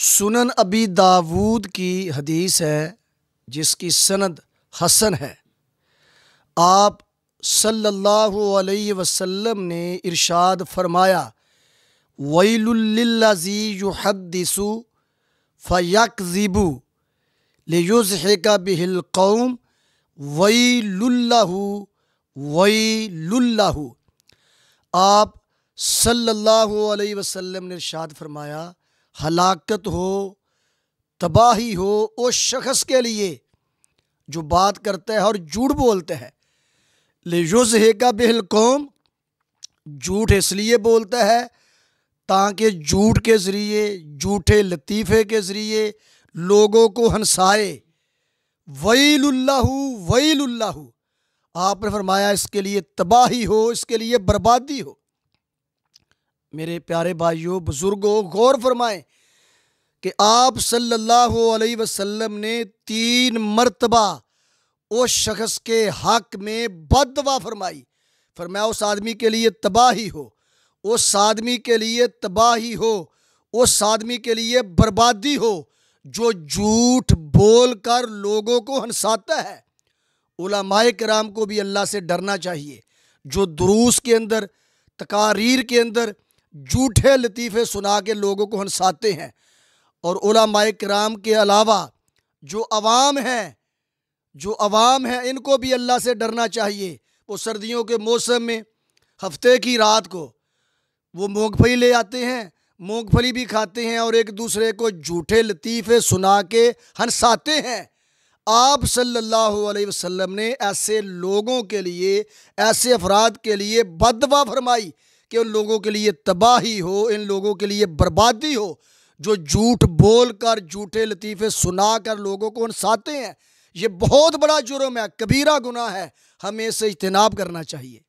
सुनन अबी दाऊद की हदीस है जिसकी सनद हसन है। आप सल्लल्लाहु अलैहि वसल्लम ने इरशाद फरमाया, वैलुल लिल्लज़ी युहद्दिसु फयकज़िबु लियुज़हिका बिहिल कौम वैलुल लहु वैलुल लहु। आप सल्लल्लाहु अलैहि वसल्लम ने इरशाद फरमाया, हलाकत हो, तबाही हो उस शख्स के लिए जो बात करता है और झूठ बोलता है। लियुज़हिका बिहिल कौम, झूठ इसलिए बोलता है ताकि झूठ के ज़रिए, झूठे लतीफ़े के ज़रिए लोगों को हंसाए। वैलुल्लाहु वैलुल्लाहु, आपने फरमाया इसके लिए तबाही हो, इसके लिए बर्बादी हो। मेरे प्यारे भाइयों, बुज़ुर्गों, गौर फरमाएं कि आप सल्लल्लाहु अलैहि वसल्लम ने 3 मरतबा उस शख्स के हक में बददुआ फरमाई। फरमाया उस आदमी के लिए तबाही हो, उस आदमी के लिए तबाही हो, उस आदमी के लिए बर्बादी हो जो झूठ बोल कर लोगों को हंसाता है। उलमाए किराम को भी अल्लाह से डरना चाहिए जो दुरूस के अंदर, तकारीर के अंदर झूठे लतीफ़े सुना के लोगों को हंसाते हैं। और उलमाए किराम के अलावा जो अवाम है इनको भी अल्लाह से डरना चाहिए। वो सर्दियों के मौसम में हफ्ते की रात को वो मूंगफली ले आते हैं, मूंगफली भी खाते हैं और एक दूसरे को झूठे लतीफ़े सुना के हंसाते हैं। आप सल्लल्लाहु अलैहि वसल्लम ने ऐसे लोगों के लिए, ऐसे अफराद के लिए बददुआ फरमाई कि उन लोगों के लिए तबाही हो, इन लोगों के लिए बर्बादी हो जो झूठ बोल कर, झूठे लतीफ़े सुना कर लोगों को हंसाते हैं। ये बहुत बड़ा जुर्म है, कबीरा गुनाह है, हमें इससे इज्तिनाब करना चाहिए।